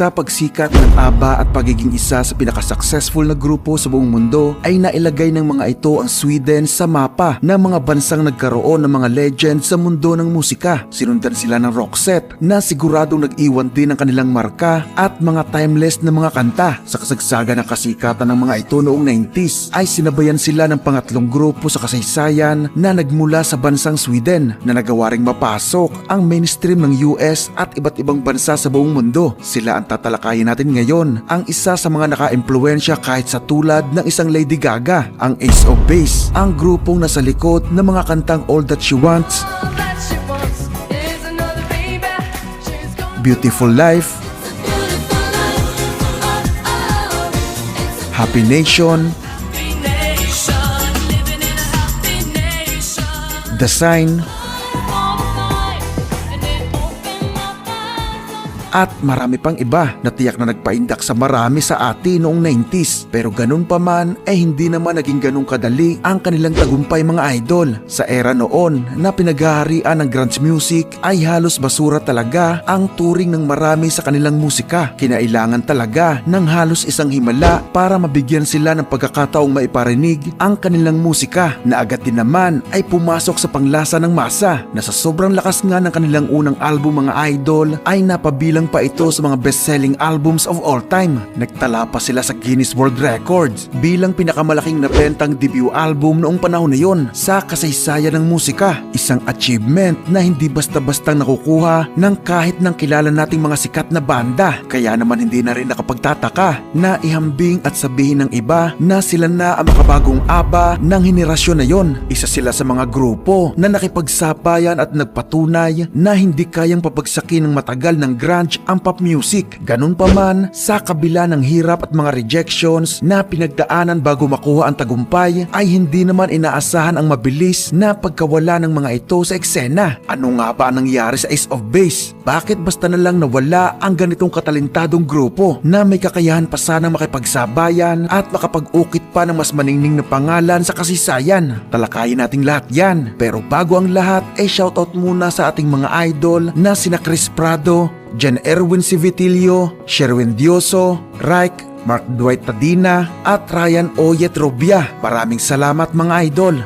Sa pagsikat ng ABBA at pagiging isa sa pinaka-successful na grupo sa buong mundo ay nailagay ng mga ito ang Sweden sa mapa ng mga bansang nagkaroon ng mga legend sa mundo ng musika. Sinundan sila ng Roxette na siguradong nag-iwan din ng kanilang marka at mga timeless na mga kanta. Sa kasagsagan ng kasikatan ng mga ito noong 90s ay sinabayan sila ng pangatlong grupo sa kasaysayan na nagmula sa bansang Sweden na nagawa ring mapasok ang mainstream ng US at iba't ibang bansa sa buong mundo. Sila ang tatalakayin natin ngayon, ang isa sa mga naka-impluwensya kahit sa tulad ng isang Lady Gaga, ang Ace of Base, ang grupong nasa likod ng mga kantang All That She Wants, Beautiful Life, Happy Nation, The Sign, at marami pang iba na tiyak na nagpaindak sa marami sa atin noong 90s. Pero ganun pa man ay hindi naman naging ganun kadali ang kanilang tagumpay mga idol. Sa era noon na pinaghaharian ng grunge music ay halos basura talaga ang turing ng marami sa kanilang musika. Kinailangan talaga ng halos isang himala para mabigyan sila ng pagkakataong maiparinig ang kanilang musika, na agad din naman ay pumasok sa panglasa ng masa, na sa sobrang lakas nga ng kanilang unang album mga idol ay napabilang pa ito sa mga best-selling albums of all time. Nagtala pa sila sa Guinness World Records bilang pinakamalaking nabentang debut album noong panahon na yon sa kasaysayan ng musika. Isang achievement na hindi basta-bastang nakukuha ng kahit ng kilala nating mga sikat na banda. Kaya naman hindi na rin nakapagtataka na ihambing at sabihin ng iba na sila na ang makabagong ABBA ng henerasyon na yon. Isa sila sa mga grupo na nakipagsabayan at nagpatunay na hindi kayang papagsakin ng matagal ng grunge ang pop music. Ganun pa man, sa kabila ng hirap at mga rejections na pinagdaanan bago makuha ang tagumpay, ay hindi naman inaasahan ang mabilis na pagkawala ng mga ito sa eksena. Ano nga ba ang nangyari sa Ace of Base? Bakit basta na lang nawala ang ganitong katalentadong grupo na may kakayahan pa sanang makipagsabayan at makapag-ukit pa ng mas maningning na pangalan sa kasaysayan? Talakayin nating lahat yan. Pero bago ang lahat, ay shoutout muna sa ating mga idol na sina Chris Prado, Jan Erwin Civitilio, Sherwin Dioso, Reich, Mark Dwight Tadina at Ryan Oyet Robia. Maraming salamat mga idol.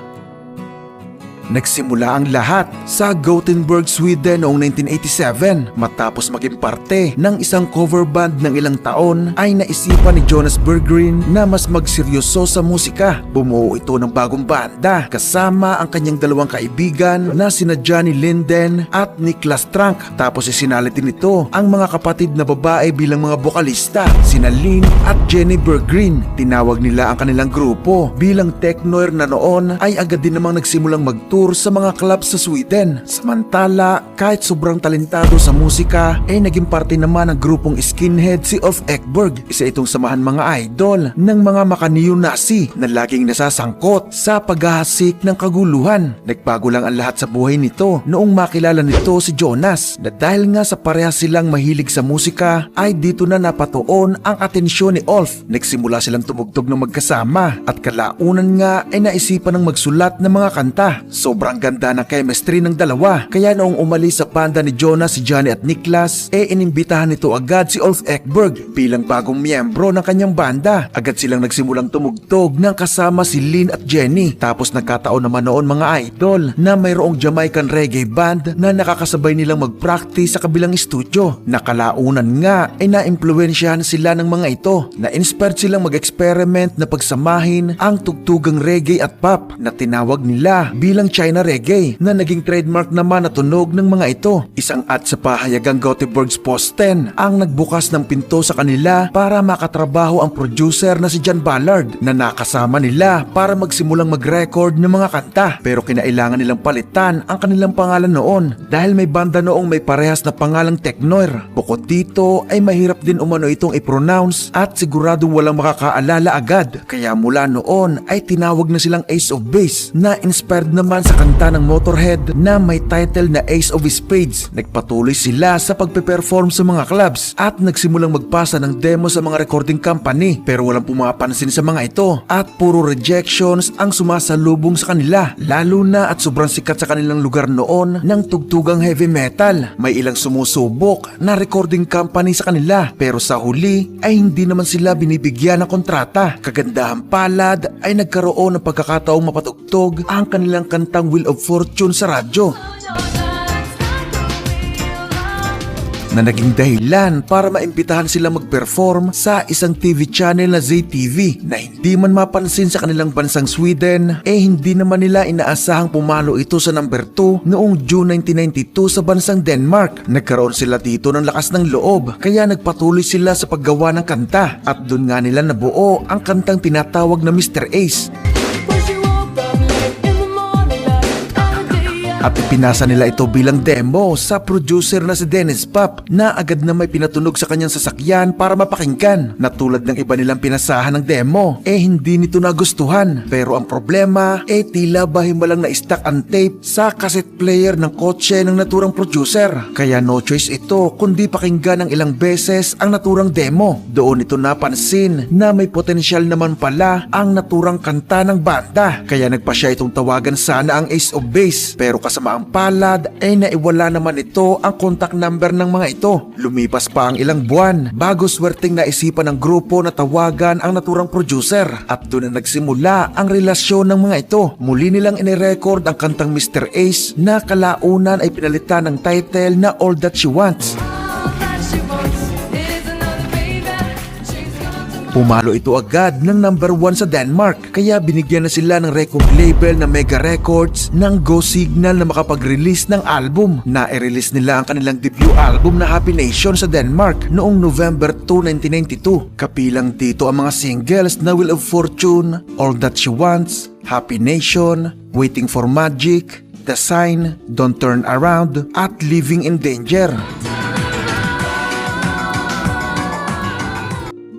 Nagsimula ang lahat sa Gothenburg, Sweden noong 1987. Matapos maging parte ng isang cover band ng ilang taon ay naisipan ni Jonas Berggren na mas magseryoso sa musika. Bumuo ito ng bagong banda kasama ang kanyang dalawang kaibigan na sina Johnny Linden at Niklas Trank. Tapos isinalid din ito ang mga kapatid na babae bilang mga bokalista, sina Lynn at Jenny Berggren. Tinawag nila ang kanilang grupo bilang Technoir na noon ay agad din namang nagsimulang mag-tour sa mga club sa Sweden. Samantala, kahit sobrang talentado sa musika, ay naging parte naman ng grupong Skinhead si Ulf Ekberg. Isa itong samahan mga idol ng mga maka-neo-Nazi na laging nasasangkot sa paghahasik ng kaguluhan. Nagbago lang ang lahat sa buhay nito noong makilala nito si Jonas, na dahil nga sa parehas silang mahilig sa musika ay dito na napatuon ang atensyon ni Ulf. Nagsimula silang tumugtog ng magkasama at kalaunan nga ay naisipan ng magsulat ng mga kanta. Sobrang ganda ng chemistry ng dalawa, kaya noong umalis sa banda ni Jonas si Johnny at Niklas, inimbitahan nito agad si Ulf Ekberg bilang bagong miyembro ng kanyang banda. Agad silang nagsimulang tumugtog ng kasama si Lynn at Jenny. Tapos nagkataon naman noon mga idol na mayroong Jamaican reggae band na nakakasabay nilang mag-practice sa kabilang studio. Nakalaunan nga ay na-impluwensyahan sila ng mga ito, na inspired silang mag-experiment na pagsamahin ang tugtugang reggae at pop na tinawag nila bilang China Reggae, na naging trademark naman na tunog ng mga ito. Isang ad sa pahayagang Gothenburgs Posten ang nagbukas ng pinto sa kanila para makatrabaho ang producer na si John Ballard, na nakasama nila para magsimulang mag-record ng mga kanta. Pero kinailangan nilang palitan ang kanilang pangalan noon dahil may banda noong may parehas na pangalang Technoir. Bukod dito ay mahirap din umano itong i-pronounce at siguradong walang makakaalala agad. Kaya mula noon ay tinawag na silang Ace of Base, na inspired naman sa kanta ng Motorhead na may title na Ace of Spades. Nagpatuloy sila sa pagpe-perform sa mga clubs at nagsimulang magpasa ng demo sa mga recording company, pero walang pumapansin sa mga ito at puro rejections ang sumasalubong sa kanila, lalo na at sobrang sikat sa kanilang lugar noon ng tugtugang heavy metal. May ilang sumusubok na recording company sa kanila, pero sa huli ay hindi naman sila binibigyan ng kontrata. Kagandahan palad ay nagkaroon ng pagkakataong mapatugtog ang kanilang kantang Wheel of Fortune sa radyo, na naging dahilan para maimbitahan sila mag-perform sa isang TV channel na ZTV na hindi man mapansin sa kanilang bansang Sweden, hindi naman nila inaasahang pumalo ito sa number 2 noong June 1992 sa bansang Denmark. Nagkaroon sila dito ng lakas ng loob, kaya nagpatuloy sila sa paggawa ng kanta at doon nga nila nabuo ang kantang tinatawag na Mr. Ace. At ipinasa nila ito bilang demo sa producer na si Dennis Pop, na agad na may pinatunog sa kanyang sasakyan para mapakinggan. Na tulad ng iba nilang pinasahan ng demo, hindi nito nagustuhan. Pero ang problema, tila ba himbalang na-stack ang tape sa cassette player ng kotse ng naturang producer. Kaya no choice ito kundi pakinggan ng ilang beses ang naturang demo. Doon ito napansin na may potensyal naman pala ang naturang kanta ng banda. Kaya nagpa siya itong tawagan sana ang Ace of Base, pero kasamaang palad ay naiwala naman ito ang contact number ng mga ito. Lumipas pa ang ilang buwan bago swerteng naisipan ng grupo na tawagan ang naturang producer, at doon na nagsimula ang relasyon ng mga ito. Muli nilang inirecord ang kantang Mr. Ace na kalaunan ay pinalitan ng title na All That She Wants. Pumalo ito agad ng number 1 sa Denmark, kaya binigyan na sila ng record label na Mega Records ng go signal na makapag-release ng album. Na-release nila ang kanilang debut album na Happy Nation sa Denmark noong November 2, 1992. Kapilang dito ang mga singles na Wheel of Fortune, All That She Wants, Happy Nation, Waiting for Magic, The Sign, Don't Turn Around at Living in Danger.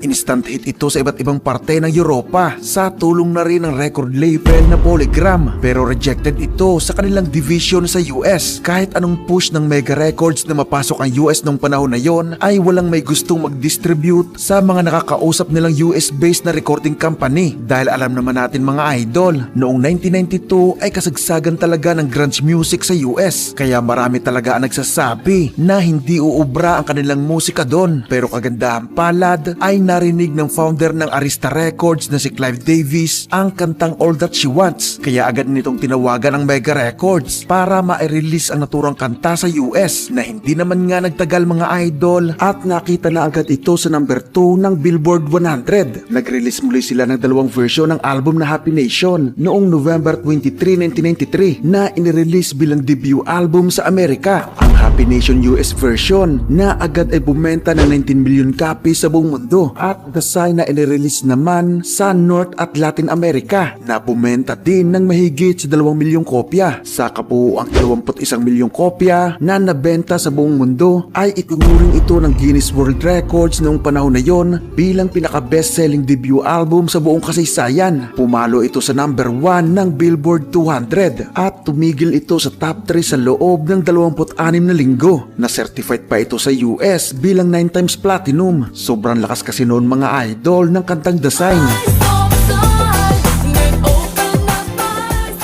Instant hit ito sa iba't ibang parte ng Europa sa tulong na rin ng record label na Polygram, pero rejected ito sa kanilang division sa US. Kahit anong push ng Mega Records na mapasok ang US nung panahon na yon, ay walang may gustong mag-distribute sa mga nakakausap nilang US-based na recording company, dahil alam naman natin mga idol, noong 1992 ay kasagsagan talaga ng grunge music sa US, kaya marami talaga ang nagsasabi na hindi uubra ang kanilang musika doon. Pero kagandahan palad ay narinig ng founder ng Arista Records na si Clive Davis ang kantang All That She Wants, kaya agad nitong tinawagan ang Mega Records para ma-release ang naturang kanta sa US, na hindi naman nga nagtagal mga idol at nakita na agad ito sa number 2 ng Billboard 100. Nag-release muli sila ng dalawang version ng album na Happy Nation noong November 23, 1993 na inirelease bilang debut album sa Amerika. Ang Happy Nation US version na agad ay bumenta ng 19 million copies sa buong mundo, at The Sign na inirelease naman sa North at Latin America na bumenta din ng mahigit sa 2 milyong kopya. Sa kabuuang 21 milyong kopya na nabenta sa buong mundo ay itinuring ito ng Guinness World Records noong panahon na yon bilang pinaka-best-selling debut album sa buong kasaysayan. Pumalo ito sa number 1 ng Billboard 200 at tumigil ito sa top 3 sa loob ng 26 na linggo. Na-certified pa ito sa US bilang 9 times platinum. Sobrang lakas kasi noon mga idol ng kantang The Sign,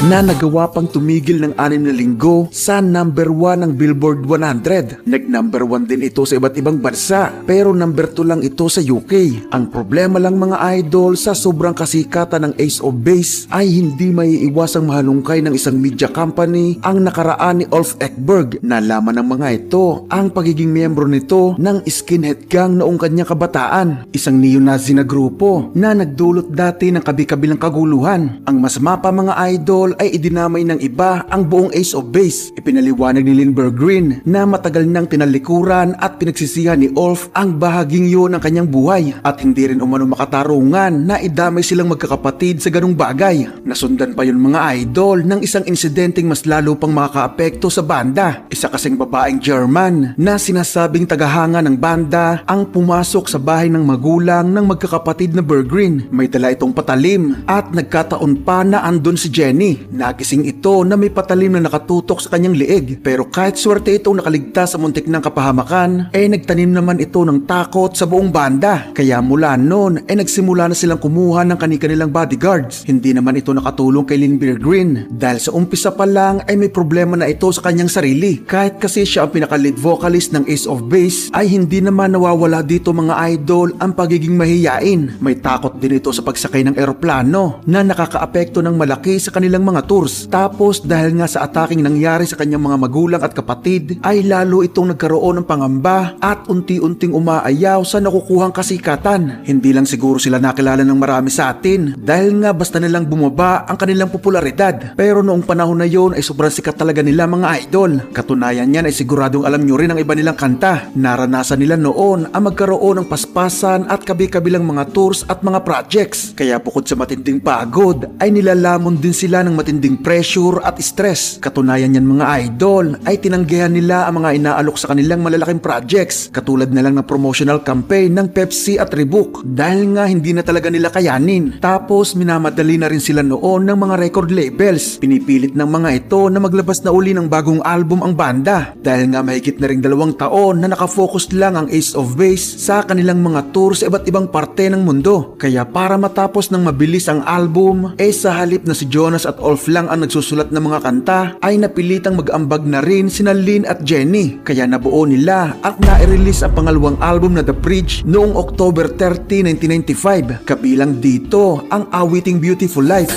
na nagawa pang tumigil ng 6 na linggo sa number 1 ng Billboard 100. Nag-number 1 din ito sa iba't ibang bansa, pero number 2 lang ito sa UK. Ang problema lang mga idol, sa sobrang kasikatan ng Ace of Base ay hindi maiiwasang mahalungkay ng isang media company ang nakaraan ni Ulf Ekberg. Nalaman ng mga ito ang pagiging miyembro nito ng Skinhead Gang noong kanyang kabataan, isang neo-Nazi na grupo na nagdulot dati ng kabi-kabilang kaguluhan. Ang masama pa mga idol ay idinamay ng iba ang buong Ace of Base. Ipinaliwanag ni Lindbergh Green na matagal nang tinalikuran at pinagsisihan ni Ulf ang bahaging yun ng kanyang buhay, at hindi rin umano makatarungan na idamay silang magkakapatid sa ganung bagay. Nasundan pa yun mga idol ng isang insidenteng mas lalo pang makakaapekto sa banda. Isa kasing babaeng German na sinasabing tagahanga ng banda ang pumasok sa bahay ng magulang ng magkakapatid na Berggren. May dala itong patalim at nagkataon pa na andun si Jenny. Jenny. Nagising ito na may patalim na nakatutok sa kanyang liig, pero kahit swerte itong nakaligtas sa muntik ng kapahamakan, nagtanim naman ito ng takot sa buong banda. Kaya mula noon nagsimula na silang kumuha ng kanilang bodyguards. Hindi naman ito nakatulong kay Lynn Bergreen dahil sa umpisa pa lang may problema na ito sa kanyang sarili. Kahit kasi siya ang pinaka-lead vocalist ng Ace of Base, ay hindi naman nawawala dito mga idol ang pagiging mahiyain. May takot din ito sa pagsakay ng eroplano na nakakaapekto ng malaki sa kanilang mga tours. Tapos dahil nga sa ataking nangyari sa kanyang mga magulang at kapatid, ay lalo itong nagkaroon ng pangamba at unti-unting umaayaw sa nakukuhang kasikatan. Hindi lang siguro sila nakilala ng marami sa atin dahil nga basta nilang bumaba ang kanilang popularidad. Pero noong panahon na yon ay sobrang sikat talaga nila mga idol. Katunayan niyan ay siguradong alam nyo rin ang iba nilang kanta. Naranasan nila noon ang magkaroon ng paspasan at kabi-kabilang mga tours at mga projects. Kaya bukod sa matinding pagod ay nilalamon din sila ng matinding pressure at stress. Katunayan niyan mga idol ay tinanggihan nila ang mga inaalok sa kanilang malalaking projects katulad na lang ng promotional campaign ng Pepsi at Reebok dahil nga hindi na talaga nila kayanin. Tapos minamadali na rin sila noon ng mga record labels. Pinipilit ng mga ito na maglabas na uli ng bagong album ang banda dahil nga mahigit na ring 2 taon na nakafocus lang ang Ace of Base sa kanilang mga tour sa iba't ibang parte ng mundo. Kaya para matapos ng mabilis ang album, sa halip na si Jonas at Ulf lang ang nagsusulat ng mga kanta, ay napilitang mag-ambag na rin sina Lynn at Jenny. Kaya nabuo nila at na-release ang pangalawang album na The Bridge noong October 30, 1995. Kabilang dito ang awiting Beautiful Life.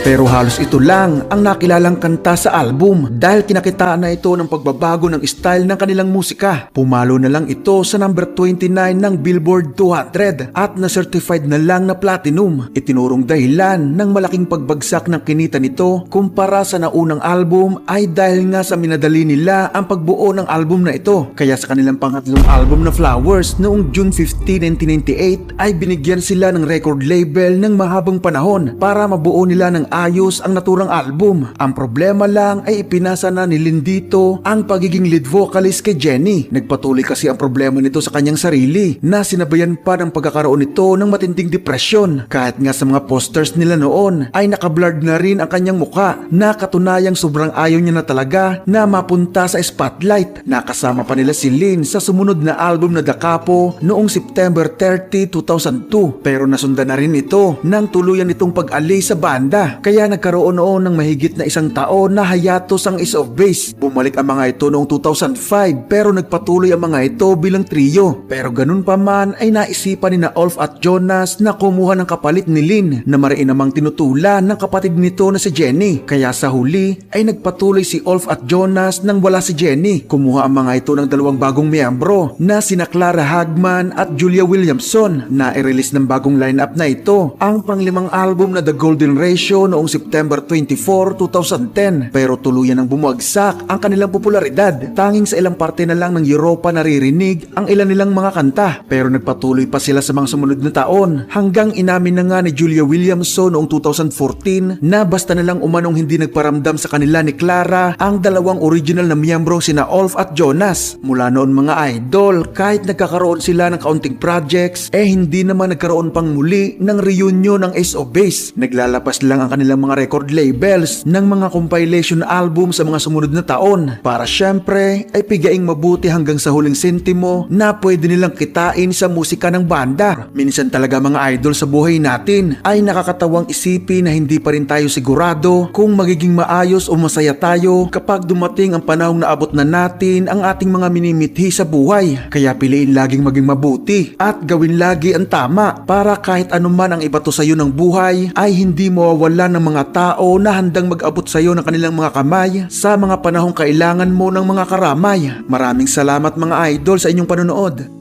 Pero halos ito lang ang nakilalang kanta sa album dahil kinakitaan na ito ng pagbabago ng style ng kanilang musika. Pumalo na lang ito sa number 29 ng Billboard 200 at na-certified na lang na platinum. Itinurong dahilan ng malaking pagbagsak ng kinita nito kumpara sa naunang album ay dahil nga sa minadali nila ang pagbuo ng album na ito. Kaya sa kanilang pangatlong album na Flowers noong June 15, 1998 ay binigyan sila ng record label ng mahabang panahon para mabuo nila ng ayos ang naturang album. Ang problema lang ay ipinasa na ni Lynn dito ang pagiging lead vocalist kay Jenny. Nagpatuloy kasi ang problema nito sa kanyang sarili na sinabayan pa ng pagkakaroon nito ng matinding depresyon. Kahit nga sa mga posters nila noon ay nakablurred na rin ang kanyang muka na katunayang sobrang ayaw niya na talaga na mapunta sa spotlight. Nakasama pa nila si Lynn sa sumunod na album na Da Capo noong September 30, 2002 pero nasundan na rin ito ng tuluyan nitong pag-alis sa banda. Kaya nagkaroon noon ng mahigit na 1 taon na hiatus ang Ace of Base. Bumalik ang mga ito noong 2005 pero nagpatuloy ang mga ito bilang trio. Pero ganun pa man ay naisipan ni na Ulf at Jonas na kumuha ng kapalit ni Lynn na mariin namang tinutulan ng kapatid nito na si Jenny. Kaya sa huli ay nagpatuloy si Ulf at Jonas nang wala si Jenny. Kumuha ang mga ito ng 2 bagong miyembro na sina Clara Hagman at Julia Williamson na i-release ng bagong lineup na ito ang pang-5 album na The Golden Ratio noong September 24, 2010 pero tuluyan ng bumagsak ang kanilang popularidad. Tanging sa ilang parte na lang ng Europa naririnig ang ilan nilang mga kanta pero nagpatuloy pa sila sa mga sumunod na taon hanggang inamin na nga ni Julia Williamson noong 2014 na basta na lang umanong hindi nagparamdam sa kanila ni Clara ang 2 original na miyembro sina Ulf at Jonas. Mula noon mga idol, kahit nagkakaroon sila ng kaunting projects hindi naman nagkaroon pang muli ng reunion ng Ace of Base. Naglalabas lang ang kanilang mga record labels ng mga compilation album sa mga sumunod na taon para syempre ay pigaing mabuti hanggang sa huling sentimo na pwede nilang kitain sa musika ng banda. Minsan talaga mga idol sa buhay natin ay nakakatawang isipin na hindi pa rin tayo sigurado kung magiging maayos o masaya tayo kapag dumating ang panahong naabot na natin ang ating mga minimithi sa buhay. Kaya piliin laging maging mabuti at gawin lagi ang tama para kahit anuman ang ibato sa iyo ng buhay ay hindi mawawala ng mga tao na handang mag-abot sa iyo ng kanilang mga kamay sa mga panahong kailangan mo ng mga karamay. Maraming salamat mga idol sa inyong panonood.